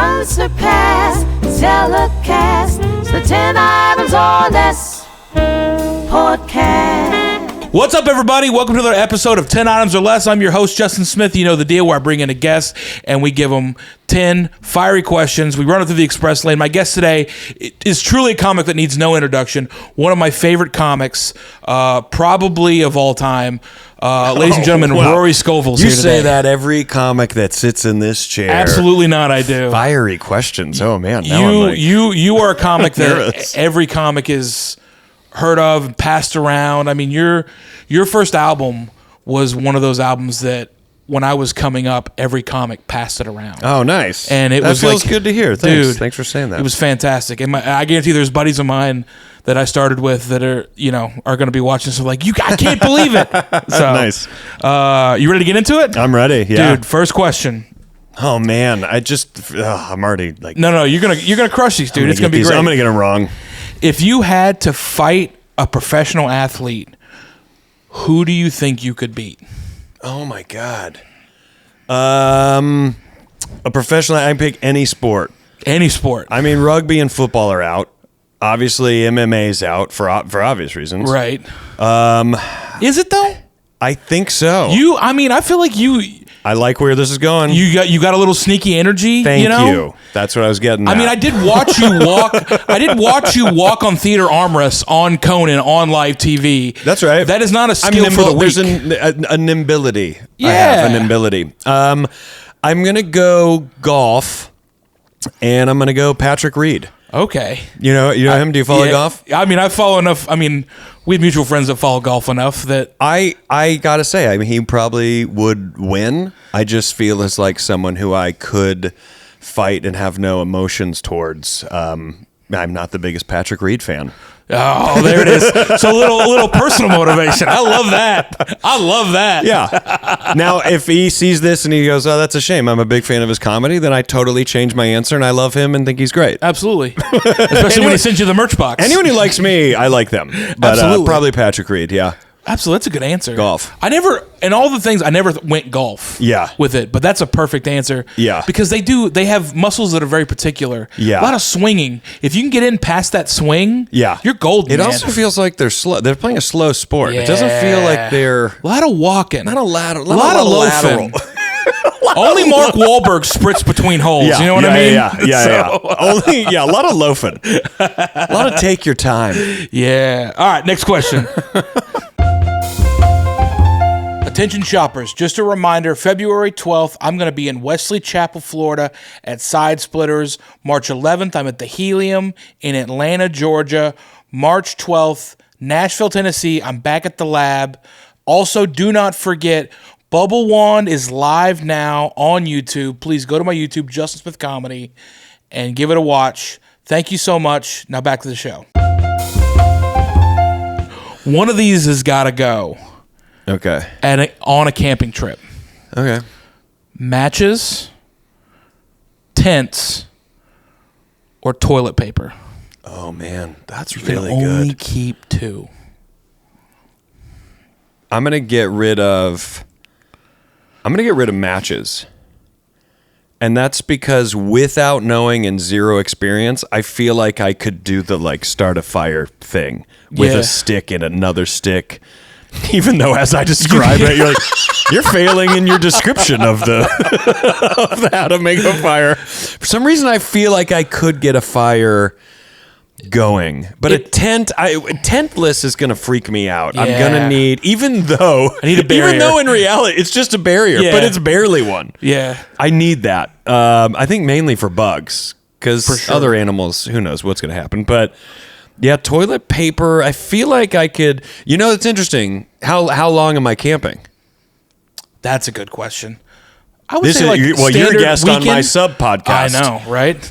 unsurpassed, telecast. It's the 10 items or less podcast. What's up, everybody? Welcome to another episode of 10 Items or Less. I'm your host, Justin Smith. You know the deal, where I bring in a guest and we give them 10 fiery questions. We run it through the express lane. My guest today is truly a comic that needs no introduction. One of my favorite comics, probably of all time. Ladies and gentlemen, Rory Scovel's here today. You say that every comic that sits in this chair. Absolutely not, I do. Fiery questions. Oh, man. You are a comic that every comic is heard of and passed around. I mean, your first album was one of those albums that when I was coming up, every comic passed it around. Oh, nice. And it feels good to hear. Thanks. Dude, thanks for saying that. It was fantastic. And I guarantee there's buddies of mine that I started with that are going to be watching. So like, I can't believe it. So, nice. You ready to get into it? I'm ready. Yeah. Dude, first question. Oh man, I'm already like. No, you're gonna crush these, dude. It's gonna be great. I'm gonna get them wrong. If you had to fight a professional athlete, who do you think you could beat? Oh my god. A professional. I can pick any sport. Any sport. I mean, rugby and football are out. Obviously, MMA's out for obvious reasons. Right. Is it though? I think so. I feel like I like where this is going. You got a little sneaky energy. Thank you. That's what I was getting at. I mean, I did watch you walk. I did watch you walk on theater armrests on Conan on live TV. That's right. That is not a skill for the weak. There's a nimbility. Yeah. I have a nimbility. I'm gonna go golf, and I'm gonna go Patrick Reed. Okay. You know him? Do you follow golf? I mean, I follow enough. I mean, we have mutual friends that follow golf enough that I gotta say, I mean, he probably would win. I just feel as like someone who I could fight and have no emotions towards. I'm not the biggest Patrick Reed fan. Oh, there it is. So a little personal motivation. I love that. Yeah. Now, if he sees this and he goes, "Oh, that's a shame. I'm a big fan of his comedy," then I totally change my answer and I love him and think he's great. Absolutely. Especially when he sends you the merch box. Anyone who likes me, I like them. But probably Patrick Reed. Yeah. Absolutely, that's a good answer. Golf. I never went golf. Yeah. With it, but that's a perfect answer. Yeah. Because they have muscles that are very particular. Yeah. A lot of swinging. If you can get in past that swing, yeah, you're golden. It man. also feels like they're slow. They're playing a slow sport. Yeah. It doesn't feel like they're a lot of walking. Not a lateral. A lot of loafing. Only Mark Wahlberg sprints between holes. Yeah, you know what I mean? Yeah. Only a lot of loafing. A lot of take your time. Yeah. All right, next question. Attention shoppers, just a reminder, February 12th, I'm going to be in Wesley Chapel, Florida at Side Splitters. March 11th, I'm at the Helium in Atlanta, Georgia. March 12th, Nashville, Tennessee, I'm back at the Lab. Also, do not forget, Bubble Wand is live now on YouTube. Please go to my YouTube, Justin Smith Comedy, and give it a watch. Thank you so much. Now back to the show. One of these has got to go. Okay. On a camping trip. Okay. Matches, tents, or toilet paper. Oh man, that's you really can only good. Keep 2. I'm gonna get rid of matches. And that's because without knowing and zero experience, I feel like I could do the start a fire thing with a stick and another stick. Even though, as I describe it, you're failing in your description of how to make a fire. For some reason, I feel like I could get a fire going, but tentless is going to freak me out. Yeah. I'm going to need, even though in reality it's just a barrier, but it's barely one. Yeah, I need that. I think mainly for bugs, because other animals, who knows what's going to happen, but. Yeah, toilet paper. I feel like I could. It's interesting. How long am I camping? That's a good question. I would say you're a guest weekend on my sub podcast. I know, right?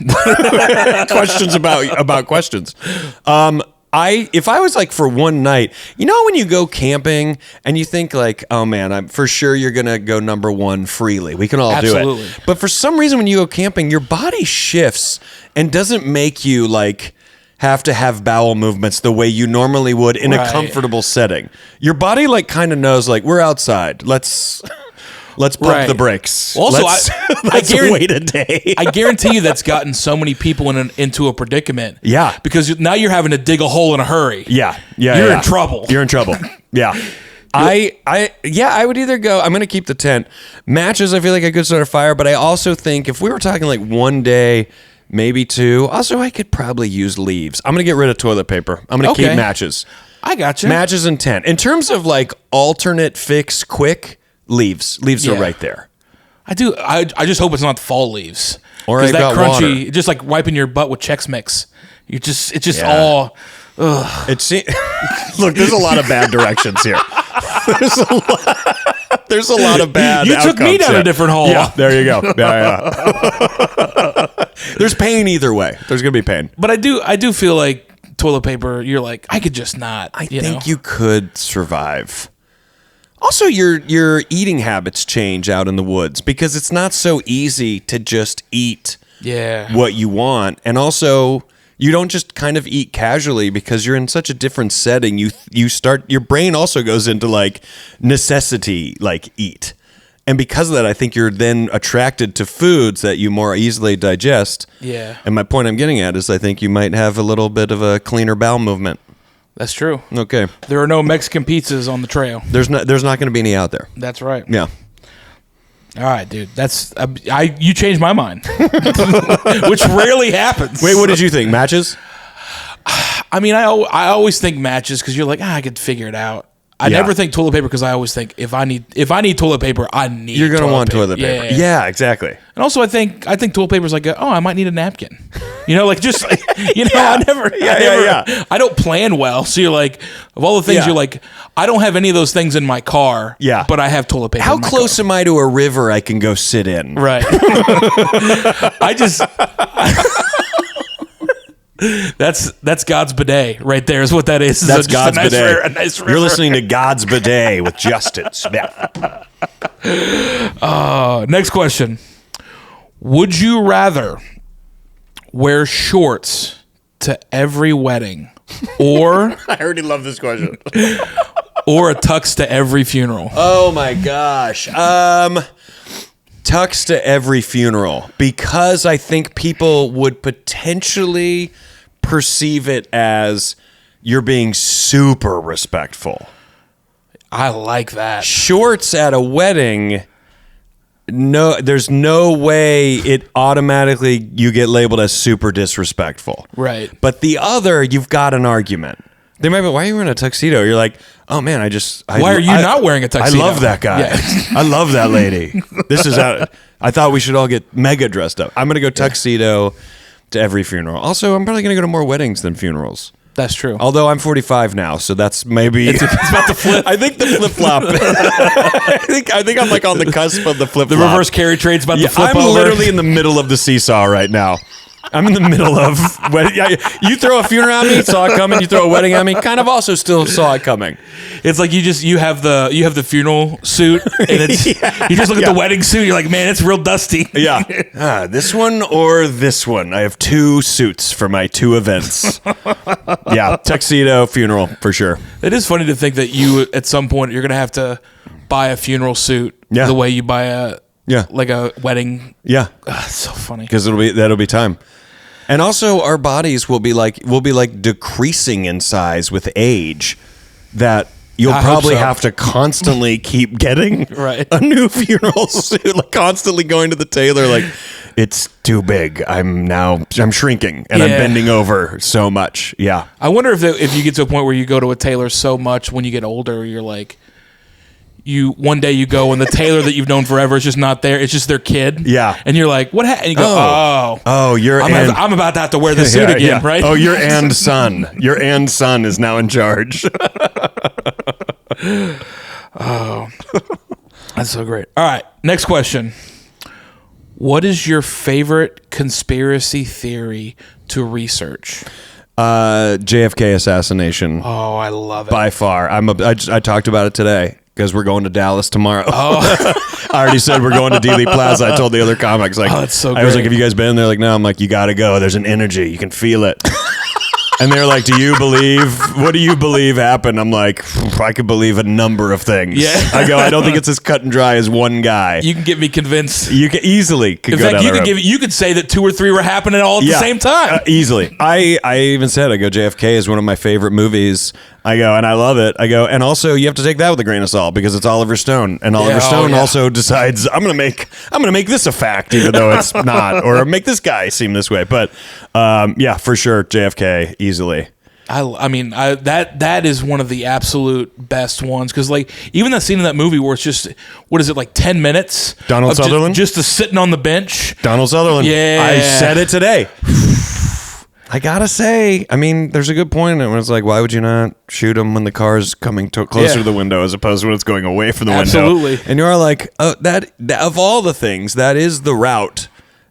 Questions about questions. If I was for one night, when you go camping and you think oh man, I'm for sure you're gonna go number one freely. We can all do it. But for some reason, when you go camping, your body shifts and doesn't make you have to have bowel movements the way you normally would in a comfortable setting. Your body kind of knows we're outside. Let's Let's pump Right. the brakes. Also, let's wait a day. I guarantee you that's gotten so many people into a predicament. Yeah. Because now you're having to dig a hole in a hurry. Yeah. You're in trouble. You're in trouble. Yeah. I would either go, I'm going to keep the tent. Matches, I feel like I could start a fire, but I also think if we were talking like one day, maybe two, also I could probably use leaves. I'm going to get rid of toilet paper. I'm going to keep matches. I got you. Matches and tent. In terms of like alternate fix quick, leaves. Leaves are right there. I do. I just hope it's not fall leaves. Or because I that got crunchy, water. just like wiping your butt with Chex Mix. It's just Yeah. all. Ugh. Look, there's a lot of bad directions here. There's a lot of bad. You took me down a different hole. Yeah, there you go. Yeah. There's pain either way. There's gonna be pain. But I do feel like toilet paper. You're like, I could just not. I think you could survive. Also, your eating habits change out in the woods because it's not so easy to just eat what you want, and also you don't just kind of eat casually because you're in such a different setting. You start, your brain also goes into like necessity, like eat. And because of that, I think you're then attracted to foods that you more easily digest. Yeah. And my point I'm getting at is I think you might have a little bit of a cleaner bowel movement. That's true. Okay. There are no Mexican pizzas on the trail. There's not going to be any out there. That's right. Yeah. All right, dude. That's you changed my mind, which rarely happens. Wait, what did you think? Matches? I mean, I always think matches because you're like, I could figure it out. I never think toilet paper because I always think if I need toilet paper, I need. You're gonna want toilet paper. Yeah, exactly. And also, I think toilet paper is like, I might need a napkin. Like just like, I never. I don't plan well, so you're like, of all the things, you're like, I don't have any of those things in my car. Yeah, but I have toilet paper. How close am I to a river I can go sit in? Right. That's God's bidet right there is what that is. That's God's bidet. A nice river. You're listening to God's bidet with Justin Smith. Next question. Would you rather wear shorts to every wedding or I already love this question. or a tux to every funeral? Oh my gosh. Tux to every funeral because I think people would potentially perceive it as you're being super respectful. I like that. Shorts at a wedding, no, there's no way it automatically you get labeled as super disrespectful. Right. But the other, you've got an argument. They might be, why are you wearing a tuxedo? You're like, oh man, why are you not wearing a tuxedo? I love that guy. Yeah. I love that lady. I thought we should all get mega dressed up. I'm going to go tuxedo to every funeral. Also, I'm probably going to go to more weddings than funerals. That's true. Although I'm 45 now, so that's maybe it's about to flip. I think the flip flop. I think I'm like on the cusp of the flip flop. The reverse carry trade's about to flip I'm over. literally in the middle of the seesaw right now. I'm in the middle of you throw a funeral at me, saw it coming. You throw a wedding at me, kind of also still saw it coming. It's like you have the funeral suit, and it's, you just look at the wedding suit. You're like, man, it's real dusty. Yeah, this one or this one. I have two suits for my two events. Yeah, tuxedo, funeral for sure. It is funny to think that you at some point you're gonna have to buy a funeral suit the way you buy like a wedding. Yeah, it's so funny because that'll be time. And also, our bodies will be like decreasing in size with age. That you'll probably have to constantly keep getting a new funeral suit, like constantly going to the tailor. Like, it's too big. I'm shrinking and I'm bending over so much. Yeah. I wonder if you get to a point where you go to a tailor so much when you get older, you're like. One day you go and the tailor that you've known forever is just not there. It's just their kid. Yeah. And you're like, what happened? And you go, I'm about to have to wear the suit again, right? Oh, your and son is now in charge. Oh, that's so great. All right. Next question. What is your favorite conspiracy theory to research? JFK assassination. Oh, I love it. By far. I talked about it today. Because we're going to Dallas tomorrow. Oh. I already said we're going to Dealey Plaza. I told the other comics, like, that's so great. I was like, have you guys been? They're like, no. I'm like, you got to go. There's an energy. You can feel it. And they're like, what do you believe happened? I'm like, I could believe a number of things. Yeah. I go, I don't think it's as cut and dry as one guy. You can get me convinced. You can easily In go fact, down you that could road. you could say that 2 or 3 were happening all at the same time. Easily. I even said, I go, JFK is one of my favorite movies. I go, and I love it. I go, and also you have to take that with a grain of salt because it's Oliver Stone, and Oliver Stone also decides I'm gonna make this a fact, even though it's not, or make this guy seem this way. But yeah, for sure, JFK easily. I mean, that is one of the absolute best ones because, like, even that scene in that movie where it's just, what is it, like 10 minutes? Donald Sutherland? Just sitting on the bench. Donald Sutherland. Yeah. I said it today. I gotta say, I mean, there's a good point in it when it's like, why would you not shoot him when the car's coming closer to the window as opposed to when it's going away from the window? Absolutely. And you're like, that of all the things, that is the route.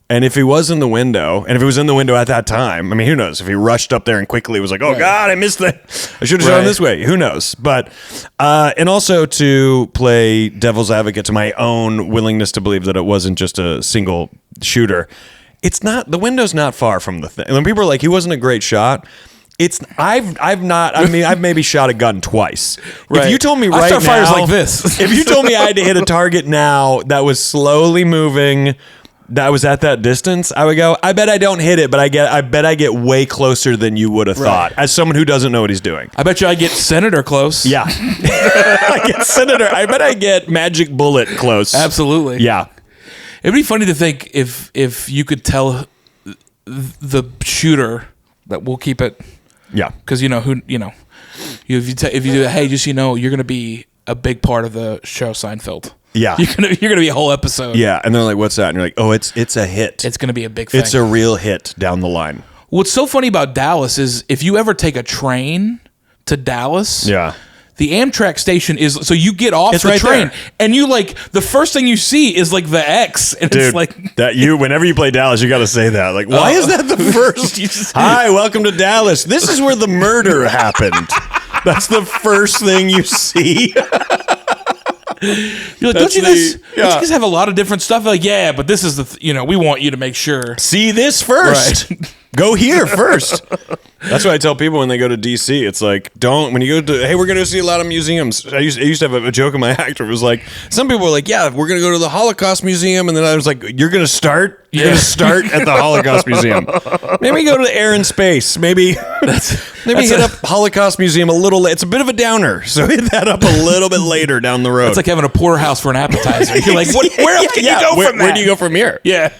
And if he was in the window, and if he was in the window at that time, I mean, who knows? If he rushed up there and quickly was like, oh, God, I missed that. I should have shot him this way. Who knows? But, and also to play devil's advocate to my own willingness to believe that it wasn't just a single shooter. It's not, the window's not far from the thing. When people are like, he wasn't a great shot. I've maybe shot a gun twice. Right. If you told me I right start now, fires like this. If you told me I had to hit a target now that was slowly moving, that was at that distance, I would go, I bet I don't hit it, but I bet I get way closer than you would have thought, as someone who doesn't know what he's doing. I bet you I get Senator close. Yeah. I get Senator. I bet I get Magic Bullet close. Absolutely. Yeah. It'd be funny to think if you could tell the shooter that we'll keep it. Yeah. Because if you do that, hey, just you're going to be a big part of the show Seinfeld. Yeah. You're gonna be a whole episode. Yeah. And they're like, what's that? And you're like, oh, it's a hit. It's gonna be a big thing. It's a real hit down the line. What's so funny about Dallas is if you ever take a train to Dallas, Yeah. the Amtrak station is, so you get off It's the right train there. and you the first thing you see is like the X, and Dude, it's like whenever you play Dallas, you got to say that. Like, why is that the first? Hi, welcome to Dallas. This is where the murder happened. That's the first thing you see. you're like, don't you guys have a lot of different stuff? Like, yeah, but this is we want you to make sure. See this first. Right. Go here first. That's what I tell people when they go to DC. It's like, when you go to, hey, we're going to see a lot of museums. I used to have a joke in my act where it was like, some people were like, yeah, we're going to go to the Holocaust Museum. And then I was like, you're going to start? You're going to start at the Holocaust Museum. Maybe go to the Air and Space. Maybe hit up Holocaust Museum a little. It's a bit of a downer. So hit that up a little bit later down the road. It's like having a porterhouse for an appetizer. You're like, where else can you go from that? Where do you go from here? Yeah.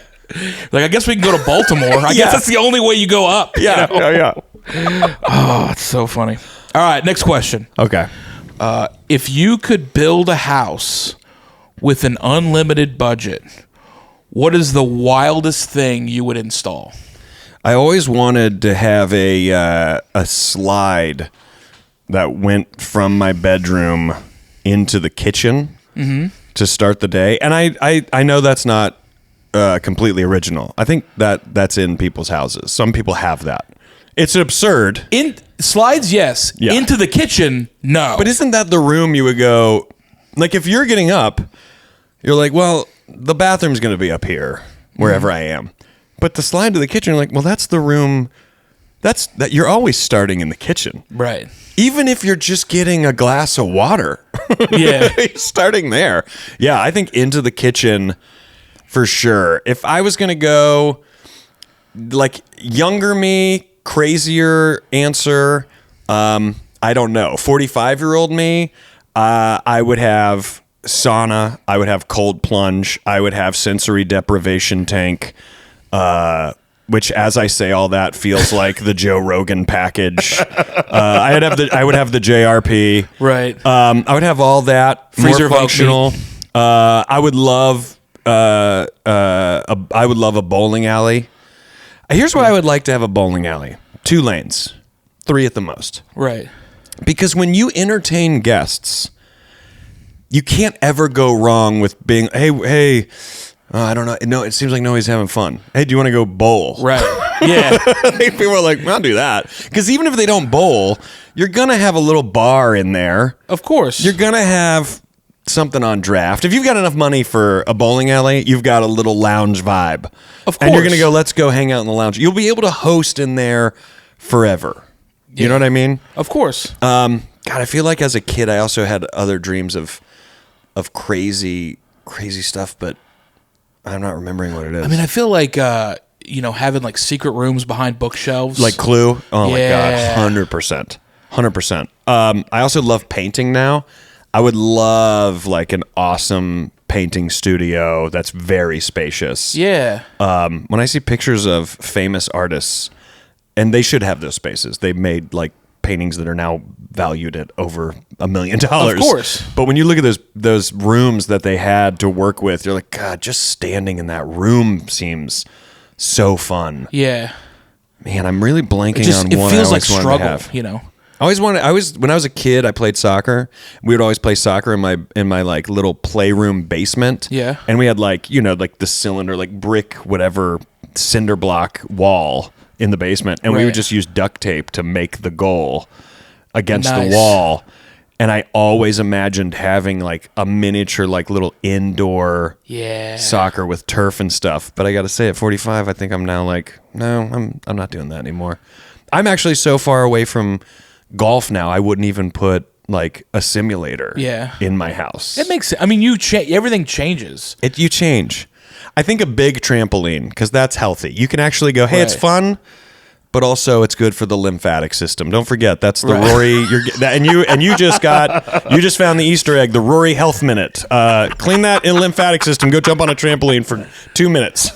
Like, I guess we can go to Baltimore. I guess that's the only way you go up. Yeah. Oh, it's so funny. All right, next question. Okay. If you could build a house with an unlimited budget, what is the wildest thing you would install? I always wanted to have a slide that went from my bedroom into the kitchen to start the day. And I know that's not completely original. I think that's in people's houses. Some people have that. It's absurd. In slides, yes. Yeah. Into the kitchen, no. But isn't that the room you would go, like if you're getting up, you're like, well, the bathroom's going to be up here, wherever I am. But the slide to the kitchen, you're like, well, that's the room. That you're always starting in the kitchen. Right. Even if you're just getting a glass of water. Yeah. Starting there. Yeah, I think into the kitchen for sure. If I was going to go like younger me, crazier answer, I don't know. 45-year-old me, I would have sauna, I would have cold plunge, I would have sensory deprivation tank, which, as I say all that, feels like the Joe Rogan package. I would have the JRP. Right. I would have all that. Freezer more functional. I would love a bowling alley. Here's why I would like to have a bowling alley. 2 lanes. 3 at the most. Right. Because when you entertain guests, you can't ever go wrong with being, hey, I don't know. No, it seems like nobody's having fun. Hey, do you want to go bowl? Right. Yeah. People are like, I'll do that. Because even if they don't bowl, you're going to have a little bar in there. Of course. You're going to have something on draft. If you've got enough money for a bowling alley, you've got a little lounge vibe. Of course. And you're going to go, let's go hang out in the lounge. You'll be able to host in there forever. You know what I mean? Of course. God, I feel like as a kid, I also had other dreams of crazy stuff, but I'm not remembering what it is. I mean, I feel like, having like secret rooms behind bookshelves. Like Clue? Oh my Yeah. God, 100%. 100%. I also love painting now. I would love like an awesome painting studio that's very spacious. Yeah. When I see pictures of famous artists, and they should have those spaces, they made like paintings that are now valued at over $1 million. Of course. But when you look at those rooms that they had to work with, you're like, God, just standing in that room seems so fun. Yeah. Man, I'm really blanking on It one. feels I like always wanted to struggle, have. you know. When I was a kid, I played soccer. We would always play soccer in my like little playroom basement. Yeah. And we had like, like the cylinder, like brick, whatever, cinder block wall in the basement. And we would Right. just use duct tape to make the goal against Nice. the wall. And I always imagined having like a miniature, like little indoor Yeah. soccer with turf and stuff. But I got to say, at 45, I think I'm now like, no, I'm not doing that anymore. I'm actually so far away from golf now, I wouldn't even put like a simulator in my house. It makes sense. I mean, everything changes. You change. I think a big trampoline, because that's healthy. You can actually go, hey, it's Right. fun, but also it's good for the lymphatic system. Don't forget, that's the Right. Rory. You just found the Easter egg, the Rory Health Minute. Clean that in lymphatic system. Go jump on a trampoline for 2 minutes.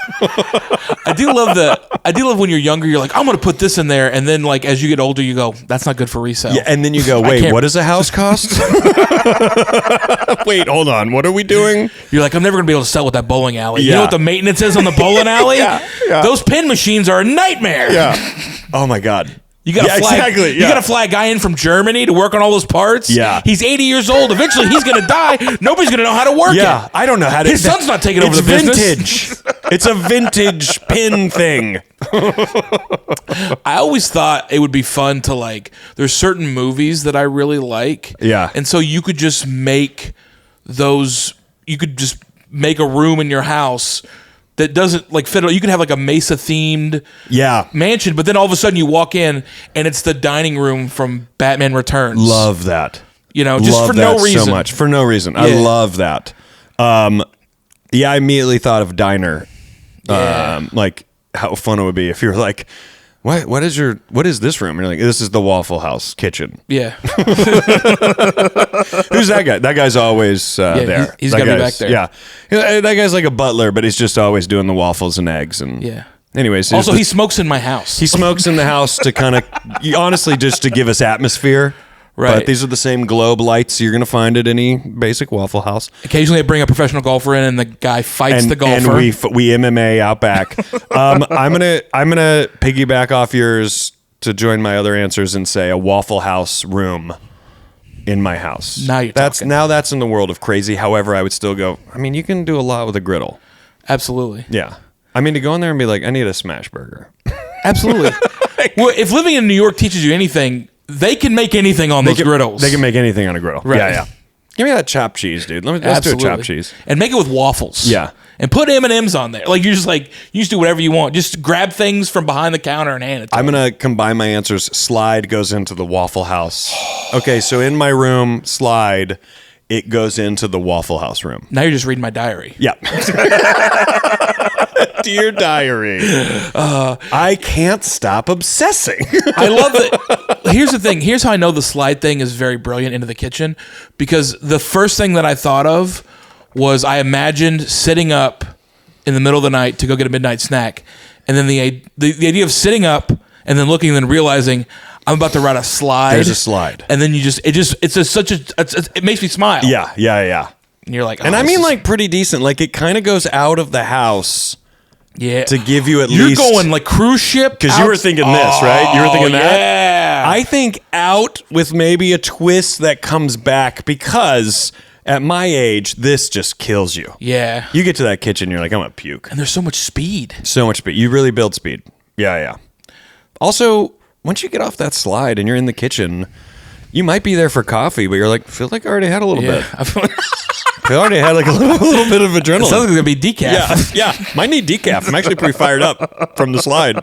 I do love when you're younger, you're like, I'm going to put this in there. And then like, as you get older, you go, that's not good for resale. Yeah, and then you go, wait, what does a house cost? Wait, hold on. What are we doing? You're like, I'm never going to be able to sell with that bowling alley. You Yeah. know what the maintenance is on the bowling alley? Yeah. Those pin machines are a nightmare. Yeah. Oh my God. You got to fly. Exactly. You got to fly a guy in from Germany to work on all those parts. Yeah. He's 80 years old. Eventually, he's going to die. Nobody's going to know how to work Yeah, it. I don't know how to. His son's not taking over the business. Vintage. It's a vintage pin thing. I always thought it would be fun to like. There's certain movies that I really like. Yeah. And so you could just make those. You could just make a room in your house that doesn't like fit. You can have like a Mesa themed mansion, but then all of a sudden you walk in and it's the dining room from Batman Returns. Love that. You know, just love for no that reason. so much. For no reason. I love that. I immediately thought of diner. Yeah. Like how fun it would be if you were like, what is this room? And you're like, this is the Waffle House kitchen. Yeah. Who's that guy? That guy's always there. He's That got to be guy's- back there. Yeah. That guy's like a butler, but he's just always doing the waffles and eggs. And Yeah. anyways. Also, he smokes in my house. He smokes in the house to kind of, honestly, just to give us atmosphere. Right. But these are the same globe lights you're going to find at any basic Waffle House. Occasionally, I bring a professional golfer in, and the guy fights the golfer. And we MMA out back. I'm gonna piggyback off yours to join my other answers and say a Waffle House room in my house. Now you're talking. That's in the world of crazy. However, I would still go. I mean, you can do a lot with a griddle. Absolutely. Yeah. I mean, to go in there and be like, I need a smash burger. Absolutely. Well, if living in New York teaches you anything, they can make anything on those griddles. They can make anything on a griddle. Right. Yeah. Give me that chopped cheese, dude. Let's do a chopped cheese. And make it with waffles. Yeah. And put M&Ms on there. Like, you just do whatever you want. Just grab things from behind the counter and hand it to I'm them. going to combine my answers. Slide goes into the Waffle House. Okay, so in my room, slide, it goes into the Waffle House room. Now you're just reading my diary. Yeah. Dear diary. I can't stop obsessing. I love that. Here's the thing. Here's how I know the slide thing is very brilliant into the kitchen, because the first thing that I thought of was I imagined sitting up in the middle of the night to go get a midnight snack, and then the idea of sitting up and then looking and then realizing I'm about to ride a slide. There's a slide. And then it makes me smile. Yeah. And you're like, And I mean, like, pretty decent. Like, it kind of goes out of the house yeah, to give you at you're least... You're going like cruise ship. Because you were thinking this, right? You were thinking that? Yeah. I think out with maybe a twist that comes back, because at my age, this just kills you. Yeah. You get to that kitchen, you're like, I'm going to puke. And there's so much speed. So much speed. You really build speed. Yeah. Also, once you get off that slide and you're in the kitchen, you might be there for coffee, but you're like, I feel like I already had a little bit. I already had like a little bit of adrenaline. It sounds like it's going to be decaf. Yeah. Might need decaf. I'm actually pretty fired up from the slide.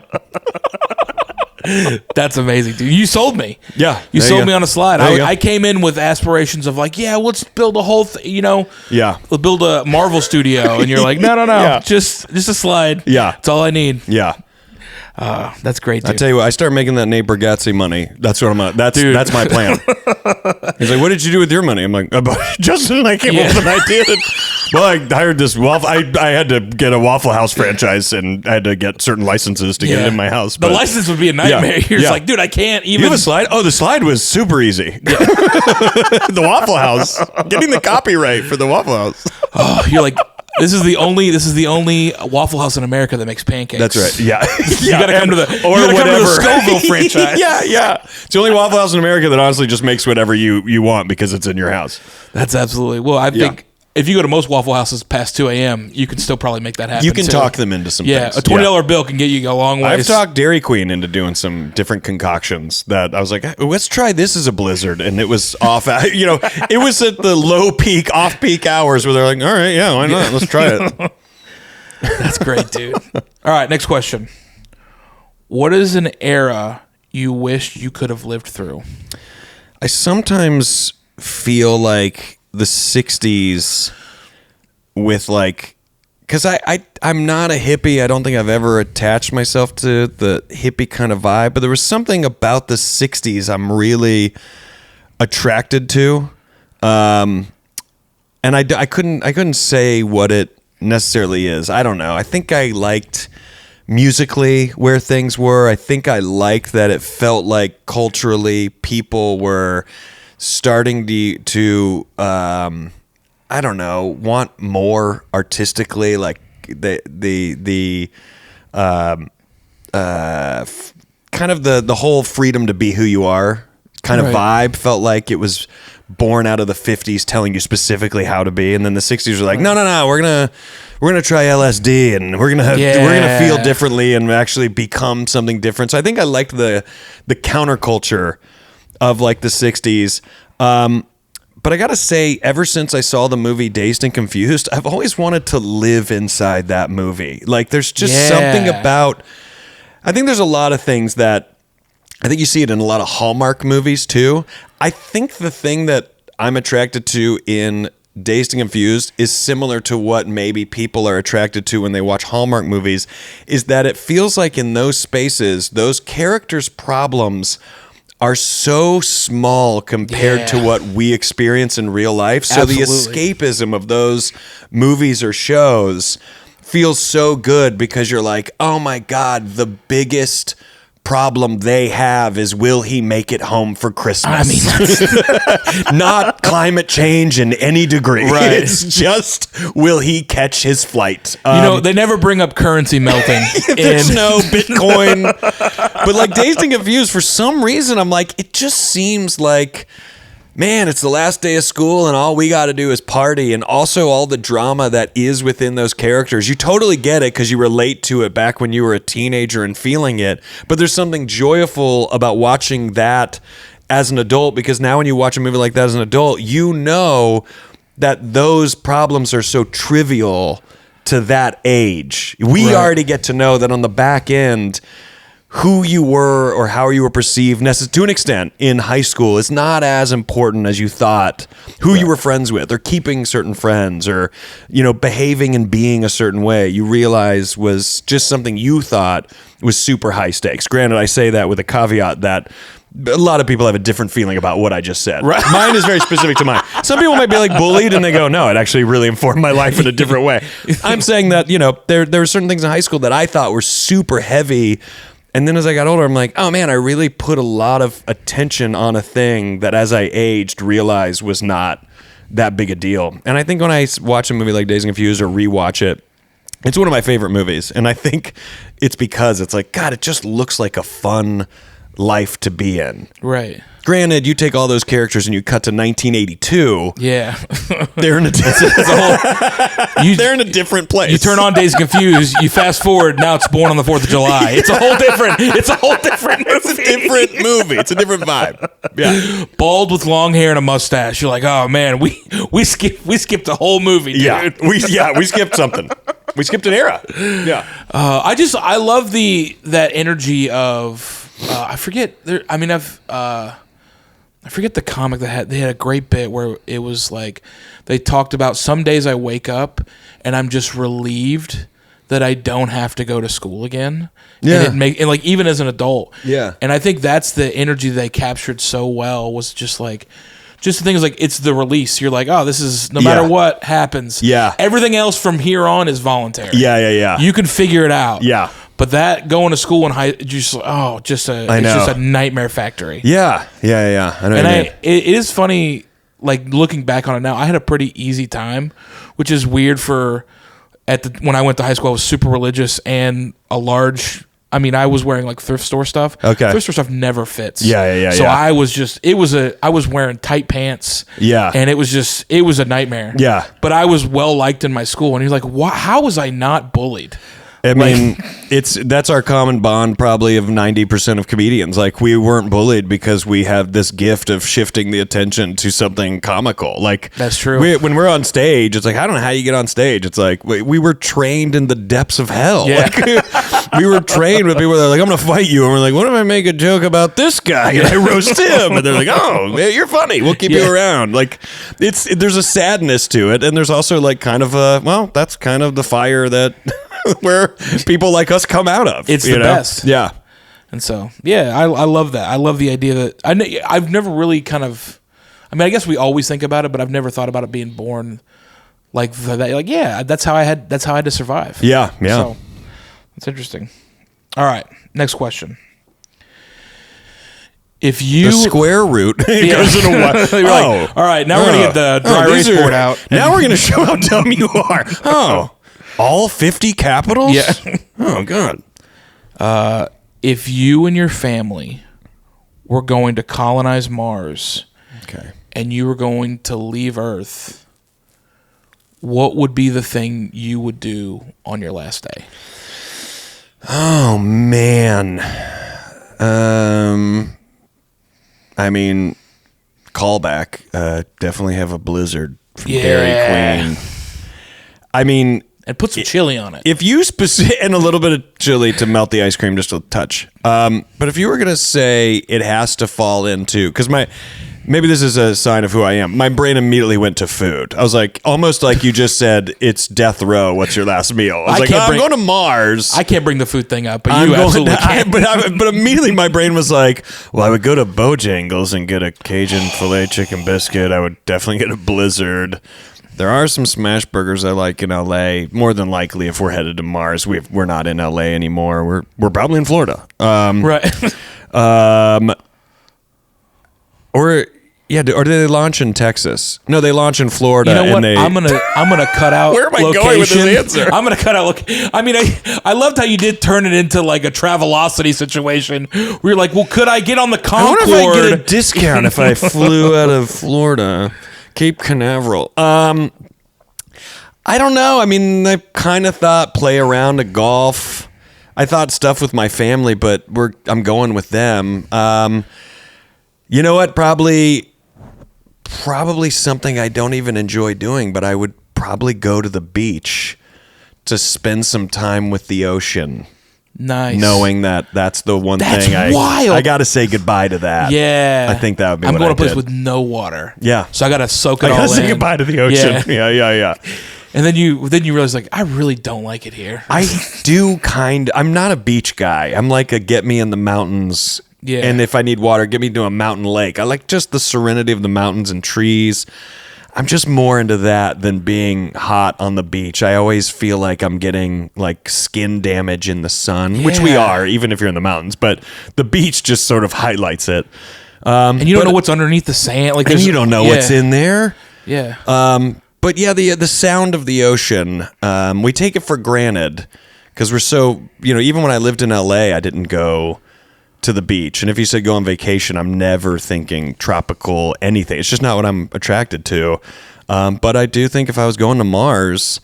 That's amazing, dude. You sold me. Yeah, You there sold you me go. on a slide. There you go. I came in with aspirations of like, yeah, let's build a whole Yeah. we'll build a Marvel studio. And you're like, no. Yeah. Just a slide. Yeah. That's all I need. Yeah. That's great, dude. I tell you what, I start making that Nate Bargatze money. That's what that's my plan. He's like, what did you do with your money? I'm like, Justin and I came up with an idea. Well, I hired this waffle. I had to get a Waffle House franchise, and I had to get certain licenses to get it in my house. The license would be a nightmare. You're just like, dude, I can't even. You have a slide? Oh, the slide was super easy. The Waffle House. Getting the copyright for the Waffle House. Oh, you're like, this is the only Waffle House in America that makes pancakes. That's right. Yeah. You gotta come to the Scoville franchise. Yeah. It's the only Waffle House in America that honestly just makes whatever you want because it's in your house. That's absolutely. Well, I think if you go to most Waffle Houses past 2 a.m., you can still probably make that happen. You can too. talk them into some things. A $20 bill can get you a long way. I've talked Dairy Queen into doing some different concoctions that I was like, let's try this as a blizzard. And it was off, it was at the low peak, off peak hours where they're like, all right, yeah, why not? Let's try it. That's great, dude. All right, next question. What is an era you wished you could have lived through? I sometimes feel like the 60s with like, because I'm not a hippie. I don't think I've ever attached myself to the hippie kind of vibe, but there was something about the 60s I'm really attracted to. And I couldn't say what it necessarily is. I don't know. I think I liked musically where things were. I think I liked that it felt like culturally people were starting to I don't know, want more artistically, like the kind of the whole freedom to be who you are kind of vibe felt like it was born out of the 50s telling you specifically how to be, and then the 60s were like, no, we're gonna try LSD and we're gonna feel differently and actually become something different. So I think I liked the counterculture of like the 60s. But I gotta say, ever since I saw the movie Dazed and Confused, I've always wanted to live inside that movie. Like there's just something about, I think there's a lot of things that, I think you see it in a lot of Hallmark movies too. I think the thing that I'm attracted to in Dazed and Confused is similar to what maybe people are attracted to when they watch Hallmark movies, is that it feels like in those spaces, those characters' problems are so small compared to what we experience in real life. So the escapism of those movies or shows feels so good because you're like, oh my God, the biggest problem they have is, will he make it home for Christmas? I mean, not climate change in any degree. Right. It's just, will he catch his flight? They never bring up currency melting. There's no Bitcoin. But like Dazed and Confused, for some reason, I'm like, it just seems like, man, it's the last day of school and all we got to do is party. And also all the drama that is within those characters. You totally get it because you relate to it back when you were a teenager and feeling it. But there's something joyful about watching that as an adult, because now when you watch a movie like that as an adult, you know that those problems are so trivial to that age. We already get to know that on the back end, who you were or how you were perceived to an extent in high school is not as important as you thought. Who you were friends with or keeping certain friends or, behaving and being a certain way, you realize was just something you thought was super high stakes. Granted, I say that with a caveat that a lot of people have a different feeling about what I just said. Right. Mine is very specific to mine. Some people might be like bullied and they go, no, it actually really informed my life in a different way. I'm saying that, there were certain things in high school that I thought were super heavy. And then as I got older, I'm like, oh man, I really put a lot of attention on a thing that as I aged realized was not that big a deal. And I think when I watch a movie like Dazed and Confused or rewatch it, it's one of my favorite movies. And I think it's because it's like, God, it just looks like a fun life to be in. Right. Granted, you take all those characters and you cut to 1982. Yeah. They're in a different place. You turn on Dazed and Confused, you fast forward, now it's Born on the 4th of July. It's a whole different movie. It's a different movie. It's a different vibe. Yeah. Bald with long hair and a mustache. You're like, oh man, we skipped the whole movie, dude. Yeah. We skipped something. We skipped an era. Yeah. I love that energy of I forget. I forget the comic that they had a great bit where it was like they talked about some days I wake up and I'm just relieved that I don't have to go to school again. Yeah. And like even as an adult. Yeah. And I think that's the energy they captured so well, was just the thing is like, it's the release. You're like, oh, this is no matter what happens. Yeah. Everything else from here on is voluntary. Yeah. You can figure it out. Yeah. But that going to school in it's just a nightmare factory. Yeah. I know what you mean. It is funny, like looking back on it now. I had a pretty easy time, which is weird when I went to high school. I was super religious and I was wearing like thrift store stuff. Okay. Thrift store stuff never fits. Yeah. So I was wearing tight pants. Yeah. And it was a nightmare. Yeah. But I was well liked in my school, and you're like, how was I not bullied? I mean, that's our common bond probably of 90% of comedians. Like, we weren't bullied because we have this gift of shifting the attention to something comical. Like, that's true. When we're on stage, it's like, I don't know how you get on stage. It's like, we were trained in the depths of hell. Yeah. Like, we were trained with people that are like, I'm going to fight you. And we're like, what if I make a joke about this guy and I roast him? And they're like, oh, man, you're funny. We'll keep you around. Like, there's a sadness to it. And there's also like kind of that's kind of the fire that... where people like us come out of. It's the best. Yeah. And so, I love that. I love the idea that I've never really I guess we always think about it, but I've never thought about it being born like that. Like, that's how I had to survive. Yeah. So it's interesting. All right. Next question. If you the square root goes in a while. All right, now we're gonna get the dry erase board out. Now we're gonna show how dumb you are. Oh. All 50 capitals? Yeah. Oh, God. If you and your family were going to colonize Mars, okay, and you were going to leave Earth, what would be the thing you would do on your last day? Oh, man. I mean, callback. Definitely have a blizzard from Dairy Queen. I mean... And put some chili on it. If you and a little bit of chili to melt the ice cream just a touch. But if you were going to say it has to fall into, because maybe this is a sign of who I am. My brain immediately went to food. I was like, almost like you just said, it's death row. What's your last meal? I was I'm going to Mars. I can't bring the food thing up, but you absolutely can. But immediately my brain was like, well, I would go to Bojangles and get a Cajun filet chicken biscuit. I would definitely get a blizzard. There are some smash burgers I like in LA. More than likely, if we're headed to Mars, we're not in LA anymore. We're probably in Florida. Right. Or do they launch in Texas? No, they launch in Florida. You know what? And I'm gonna cut out. Where am I location. going with this answer? I'm gonna cut out. I loved how you did turn it into like a Travelocity situation. Where you're like, well, could I get on the Concorde? I wonder if I get a discount if I flew out of Florida. Cape Canaveral. I don't know. I mean, I kind of thought play around at golf. I thought stuff with my family, but I'm going with them. You know what? Probably something I don't even enjoy doing, but I would probably go to the beach to spend some time with the ocean. Nice. Knowing that that's the one thing I got to say goodbye to that. Yeah. I think that would be I'm what going I to a place did. with no water. Yeah. So I got to soak it all in. I got to say goodbye to the ocean. Yeah. And then you realize, like, I really don't like it here. I do I'm not a beach guy. I'm like a get me in the mountains. Yeah. And if I need water, get me to a mountain lake. I like just the serenity of the mountains and trees. I'm just more into that than being hot on the beach. I always feel like I'm getting like skin damage in the sun, which we are, even if you're in the mountains. But the beach just sort of highlights it. And you don't know what's underneath the sand. Like, and you don't know what's in there. Yeah. But yeah, the sound of the ocean, we take it for granted because we're so, even when I lived in LA, I didn't go to the beach. And if you said go on vacation, I'm never thinking tropical anything. It's just not what I'm attracted to. But I do think if I was going to Mars,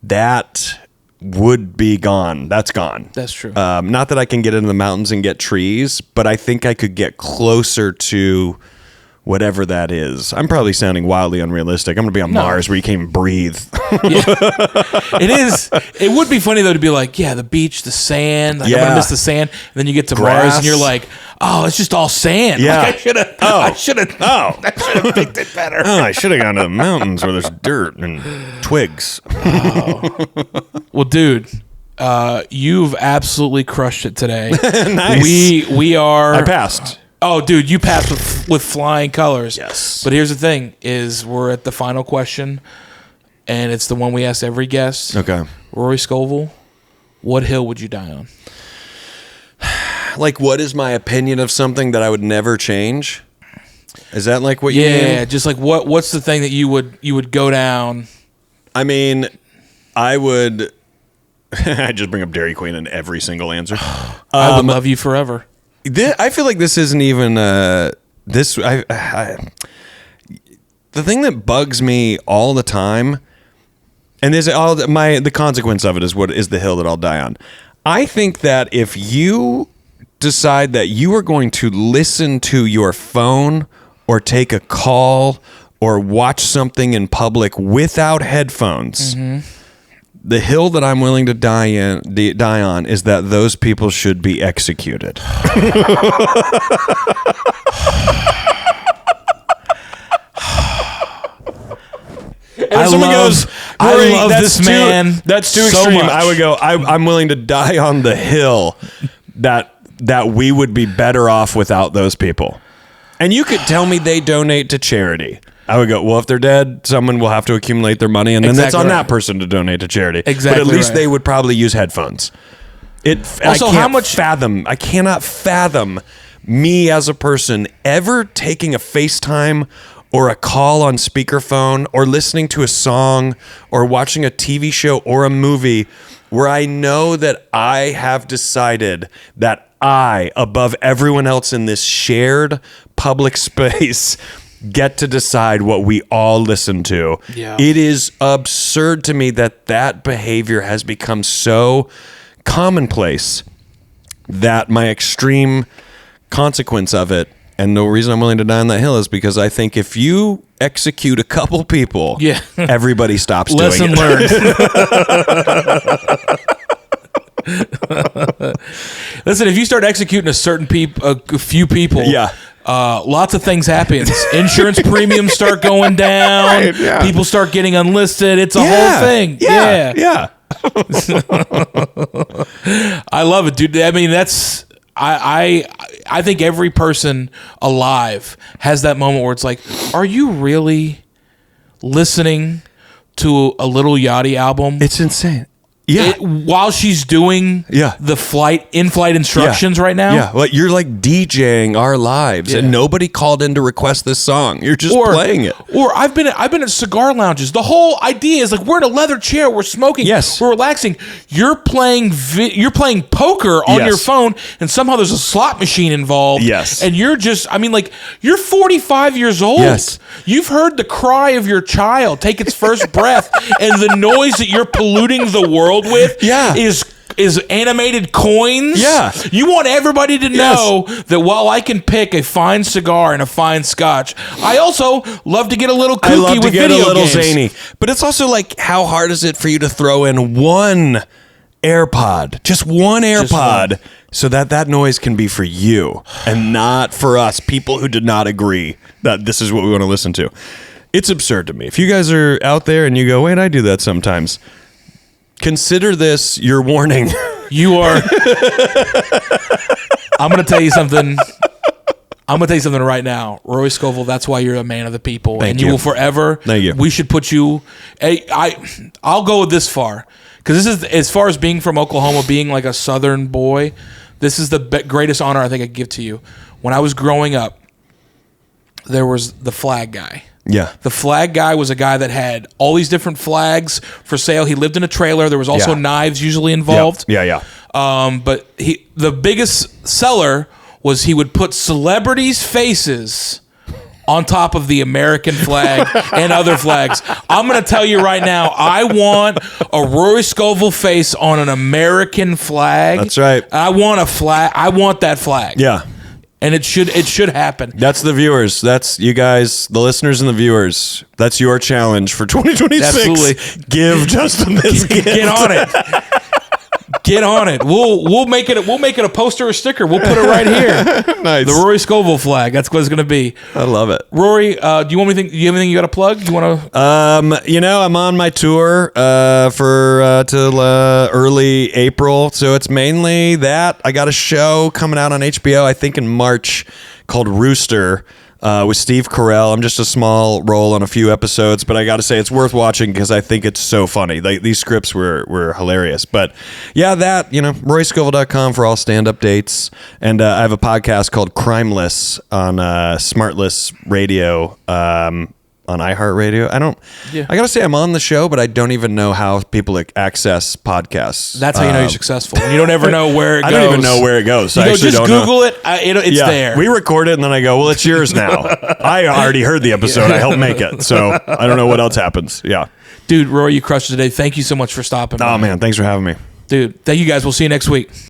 that would be gone. That's gone. That's true. Not that I can get into the mountains and get trees, but I think I could get closer to whatever that is. I'm probably sounding wildly unrealistic. I'm going to be on Mars where you can't even breathe. It is. It would be funny though to be like, yeah, the beach, the sand. Like, I'm gonna miss the sand. And then you get to Mars and you're like, oh, it's just all sand. Yeah. Like, I should have picked it better. Oh, I should have gone to the mountains where there's dirt and twigs. Well, dude, you've absolutely crushed it today. Nice. We are. I passed. Oh, dude, you passed with flying colors. Yes. But here's the thing: is we're at the final question, and it's the one we ask every guest. Okay. Rory Scovel, what hill would you die on? Like, what is my opinion of something that I would never change? Is that like what you mean? Yeah, just like what's the thing that you would go down? I mean, I would. I just bring up Dairy Queen in every single answer. I would love you forever. I feel like this isn't even this. The thing that bugs me all the time, and there's the consequence of it is what is the hill that I'll die on. I think that if you decide that you are going to listen to your phone or take a call or watch something in public without headphones. Mm-hmm. The hill that I'm willing to die on is that those people should be executed. I love this man. That's too so extreme. much. I would go. I'm willing to die on the hill that we would be better off without those people. And you could tell me they donate to charity. I would go, well, if they're dead, someone will have to accumulate their money, and then that's on that person to donate to charity. Exactly. But at least they would probably use headphones. Also, I cannot fathom me as a person ever taking a FaceTime or a call on speakerphone or listening to a song or watching a TV show or a movie where I know that I have decided that I, above everyone else in this shared public space, get to decide what we all listen to. Yeah. It is absurd to me that behavior has become so commonplace that my extreme consequence of it, and the reason I'm willing to die on that hill, is because I think if you execute a couple people, everybody stops doing it. Lesson learned. Listen, if you start executing a few people, lots of things happen. Insurance premiums start going down. Right, yeah. People start getting unlisted. It's a whole thing. Yeah. I love it, dude. I mean, that's I think every person alive has that moment where it's like, are you really listening to a Little Yachty album? It's insane. Yeah. While she's doing the in-flight instructions right now. Yeah. Well, you're like DJing our lives and nobody called in to request this song. You're just playing it. Or I've been at cigar lounges. The whole idea is like we're in a leather chair, we're smoking, we're relaxing. You're playing poker on your phone, and somehow there's a slot machine involved. Yes. And you're just, I mean, like, you're 45 years old. Yes. You've heard the cry of your child take its first breath, and the noise that you're polluting the world with is animated coins. Yeah. You want everybody to know that while I can pick a fine cigar and a fine scotch, I also love to get a little kooky I love to with get video a little games. zany. But it's also like, how hard is it for you to throw in one AirPod? Just one AirPod. So that noise can be for you and not for us, people who did not agree that this is what we want to listen to. It's absurd to me. If you guys are out there and you go, wait, I do that sometimes, consider this your warning. You are. I'm going to tell you something. I'm going to tell you something right now. Rory Scovel, that's why you're a man of the people. Thank and you will forever. Thank you. We should put you. I'll go this far. Because this is, as far as being from Oklahoma, being like a southern boy, this is the greatest honor I think I could give to you. When I was growing up, there was the flag guy. Yeah. The flag guy was a guy that had all these different flags for sale. He lived in a trailer. There was also knives usually involved. Yeah. But the biggest seller was he would put celebrities' faces on top of the American flag and other flags. I'm going to tell you right now, I want a Rory Scovel face on an American flag. That's right. I want a flag. I want that flag. Yeah. And it should happen. That's the viewers. That's you guys, the listeners and the viewers. That's your challenge for 2026. Absolutely. Give Justin this gift. Get on it. Get on it. We'll make it a poster or sticker. We'll put it right here. Nice. The Rory Scovel flag. That's what it's going to be. I love it. Rory, do you have anything you got to plug? You want to? I'm on my tour till early April, so it's mainly that. I got a show coming out on HBO, I think in March, called Rooster. With Steve Carell. I'm just a small role on a few episodes, but I got to say it's worth watching because I think it's so funny. Like, these scripts were hilarious. But yeah, RoryScovel.com for all stand-up dates. And I have a podcast called Crimeless on Smartless Radio. On iHeartRadio. I gotta say I'm on the show, but I don't even know how people access podcasts. That's how you know you're successful. You don't ever know where it goes. I don't even know where it goes. You I actually just don't Google know. It's there. We record it and then I go, well, it's yours now. I already heard the episode. I helped make it. So I don't know what else happens. Yeah. Dude, Rory, you crushed it today. Thank you so much for stopping by. Oh, man. Thanks for having me. Dude, thank you guys. We'll see you next week.